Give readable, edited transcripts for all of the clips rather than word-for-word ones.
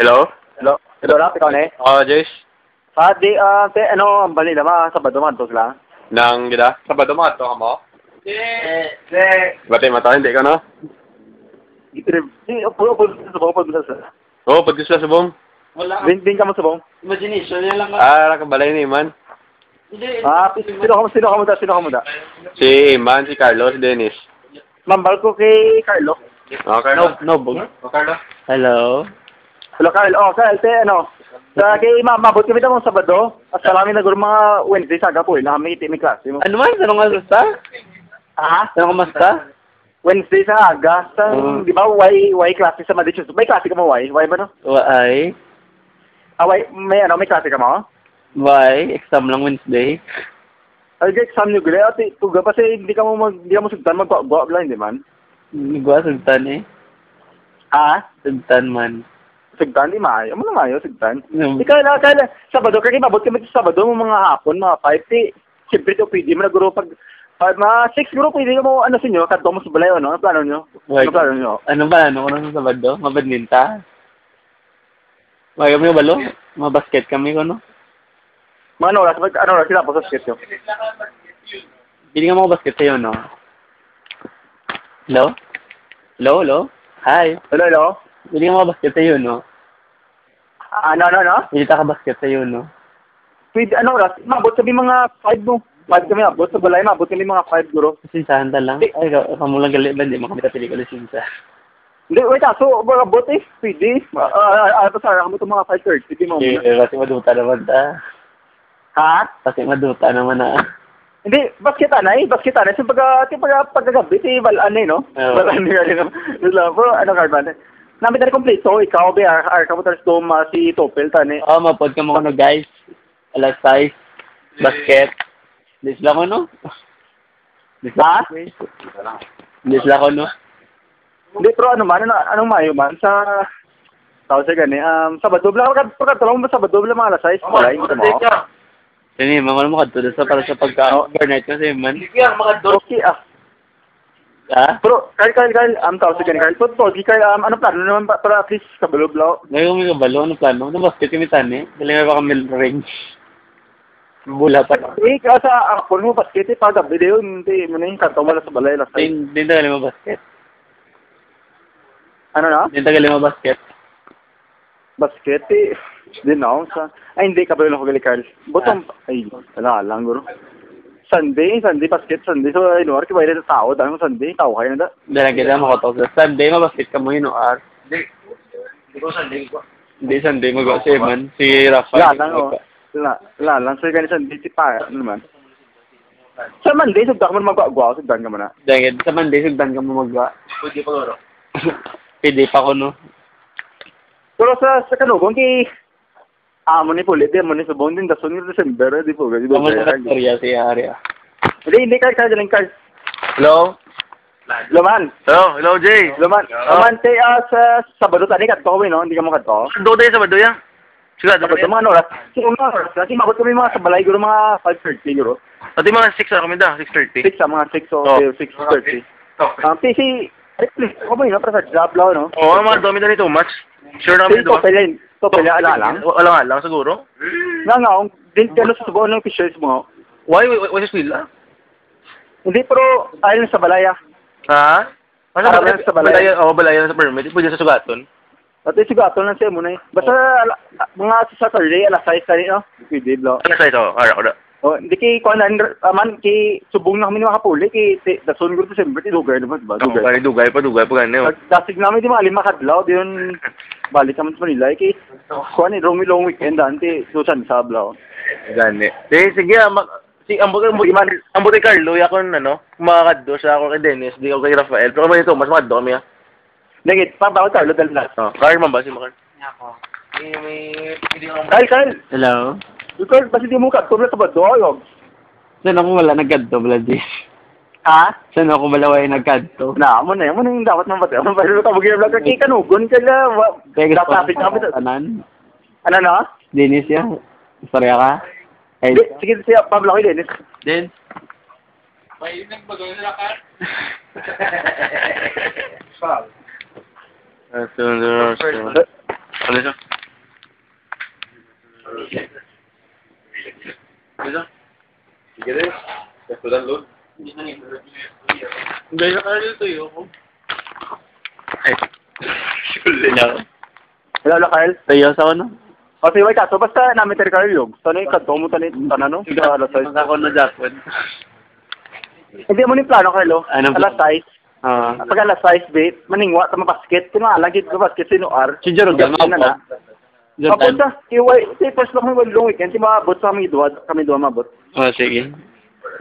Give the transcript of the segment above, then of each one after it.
Hello? Hello? Hello, Rap, ikaw na eh? Jace. Ano, ang bali naman, Sabado man to sila? Nang gida? Sabado mo ato ka mo? Bati mata, hindi ka no? Upo sa subong, upo sa Oo, pagkis la subong. Din ka mo subong? Imagination niya lang. Nakabalay ni Iman. Sino ka mo da? Si Iman, si Carlos, si Dennis. Mambal ko kay Carlo. Carlos. Nobog. Carlos. Hello? Hello, Carl. Carl, ano? Kay mabot kami mong Sabado. At salamin na guro mga Wednesday sa agapoy na kami may klase mo. Ano man? Tanong ka basta? Tanong ka basta? Wednesday sa aga. Di ba, why klase sa Monday, Tuesday? May klase ka mo, why? Why ba no? Why? Why? May klase ka mo? Why? Exam lang Wednesday. Ay, exam nyo gulay. Ate, tuga pa kasi hindi ka mo sugtan mag-go-up lang, hindi man? Hindi ko sugtan eh. Sugtan man. Sugtan, di maayo. Ano maayo, sugtan? Kaya, Sabado, kaya mabot kami sa Sabado mo mga hapon, mga 5. Siyempre ito, pwede mo na guro pag mga 6 guro, pwede mo, ano sa inyo, kanto mo sa balay, ano? Ano plano nyo? Ano plano nyo? Ano ba? Ano ko sa Sabado? Mabadminta? May kami balo? Mga basket kami ko, no? Mga ano oras, sila po sa sketch nyo? Hindi nga mga basket sa'yo, no? Hello? Hello? Hi? Hello? Hindi nga mga basket sa'yo, no? Ano? Hindi ka basket sa'yo, no? Pwede, ano oras? Mabot kami mga 5 mo. 5 kami abot sa balay, mabot kami mga 5 guro. Sinsahan ta lang? Ay, kamu lang gali ba? Hindi mo kami tapili ko sinsa. Hindi, wait so, abot eh, pwede. Pasara kami ito mga 5:30, di mo muna. Kasi maduta naman ta. Kasi maduta naman na. Hindi, basketan. So, pagkagabi, balaan eh, no? Balaan eh, no? Ano, Carman? Namin na kompleto, ikaw, Kamutar Stone, si Topel, tani. Mapod ka mo guys. Alas 6. Basket. Disla ko, no? Disla ko, no? Hindi, pero anong mayo man, sa... Tawag sa gani, Sabado, pagkatulong mo Sabado, mga alas 6, wala, hindi mo. Sini, mga mo kadto sa para sa pagka-overnight kasi man. Okay, Pero, Carl, tawag sa gani, Carl, ano plano naman para at least kabalo-blo? Ngayon may kabalo, ano plano? Ano basket kami tani? Dali nga baka may range. Bula pa. Sa ako mo basket, pag-gabi yun, hindi mo na yung kanto mo sa balay, alas 6. Hindi tagali mo basket. Ano na? Hindi tagali mo basket. Basket, din ako sa... Ay, hindi, kabalo lang ko gali, Carl. Bottom, ay, wala lang, guro. Sunday, basket, Sunday. So, ay, nuwar, kiba yung tao, dahil mo Sunday, tao kayo na da. Dahil kita makatok sa Sunday, mabasket ka mo yun, or? Hindi ko Sunday ko. Hindi Sunday, mag-si man. Si Rafa. Wala lang. So, ganun Sunday, si pa, ano naman. Sa Monday, sugdan ka mo mag-gwa, sugdan ka mo na. Dahil sa Monday, sugdan ka mo mag-gwa. Pwede pa guro. Pwede pa ko, no? Pero sa kanugong, mo ni Pulit, mo ni Subong din, dasun yung December, di po, di ba? Kamu sa Victoria, si Aria. Hindi, Carl, Carl. Hello? Luman. Hello, Jay. Luman, sa Sabado tani, katko ko, no? Hindi ka mo katko. Sabado tayo, Sabado yan. Sige, Sabado, mga oras. Kasi mabot kami mga sa balay, guro mga 5:30, guro. Pati mga 6 na kami da, 6:30. 6 mga 6 o 6:30. PC, please, ako ba yun, para sa job lang, no? Oo, mga dami na nito, match. Sure namin ito. Topel, ala lang. Wala nga lang, siguro. Nga, din kano sa subukan ng pictures mo. Why sa Swila? Hindi, pero ayaw sa balaya. Ha? Ayaw sa balaya. Oo, balaya sa permit. Pwede sa sugaton. At yung sugaton lang siya muna eh. Basta mga sa Saturday, alas 6 tani, no? Pwede, bro. Ano sa ito? Ara ko da. Hindi kay kuanan kay subong na kami ni makapuli kay dason gud December ti dugay naman ba Dugay pa ganyo. Dasig namin di mali makadlaw di yun balik kami sa Manila kay kuan ni long weekend anti susan sablaw. Gani. Sige ambo Carlo ya kon makakadto sa ako kay Dennis di ako kay Rafael pero ito mas makadto kami ha. Nagit pa ba Carlo dal na. Carl man ba si Makar? Ako. Kyle. Hello? Because basi di mo katulad sa badoyog. Saan ako wala nagkadto, Vladi? Saan ako balaway nagkadto? Mo na yung dapat nang batay. Ano ba ito kabugin vlog kay kanugon ka na. Dapat kami tanan. Ano na? Dennis ya. Istorya ka? Sige siya Pablo kay Dennis. Den. May nagbagay na ka. Ano siya? Sige rin. Kastulan load. Hindi na kaya dito yun. Ay. Hello. Hello, Kyle. Tayo sa ano? O, sige, wait, so basta namin tayo kayo yung. Tanay, kanto mo, tanay, no? Sa alas 6. Ako na Japon. Hindi mo ni plano, Carlo. Anong Alas 6. Pag alas 6, babe, maningwa, tama basket. Lagi ko basket, sinuar. Si Jerogan, Yan na. Jerogan. Papunta, si first lang may long weekend, si maabot sa kami duwa mabot. Oh, sige.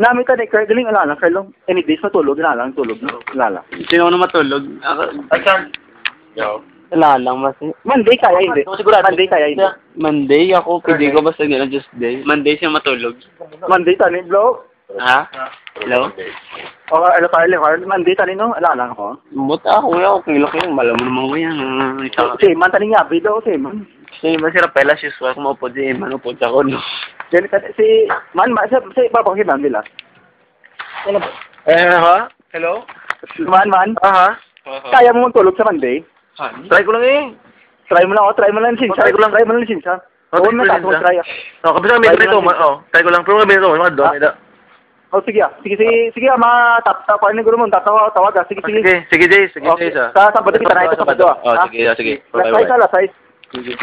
Namin tayo, Carlo, galing alala, Carlo. Any days matulog, inalang, tulog, alala. Sino na matulog? Asan? Yo. Wala lang kasi. Monday kaya hindi. Monday kaya hindi. Monday ako, pwede ko basta gano'n Tuesday. Monday siya matulog. Monday tani, bro. Ha? Hello? O, ano Carlo, Monday tani, no? Alala ko. Buta ako, kuya. Okay lang yun. Malam mo naman ko yan. Si Man tani nga, bido, si Man. Si Man, si Rapela, si Swak, maupod si Man, upod ako, no? Then, si Man, si Babang si Man, nila. Ha? Hello? Man. Aha. Kaya mo tulog sa Monday? Try ko lang eh. Try mo lang sinsa. Try ko lang. Try mo lang sinsa. Oo, natatong try. Kapag may ito, try ko lang. Pero may ito, mga doon. Oh, sige. Sige, matatawa ko ni guru mo, tawag. Sige. Sige, Jay. Sige, Jay. Sa Sabado kita na ito, Sabado. Sige. Alas 6. Sige.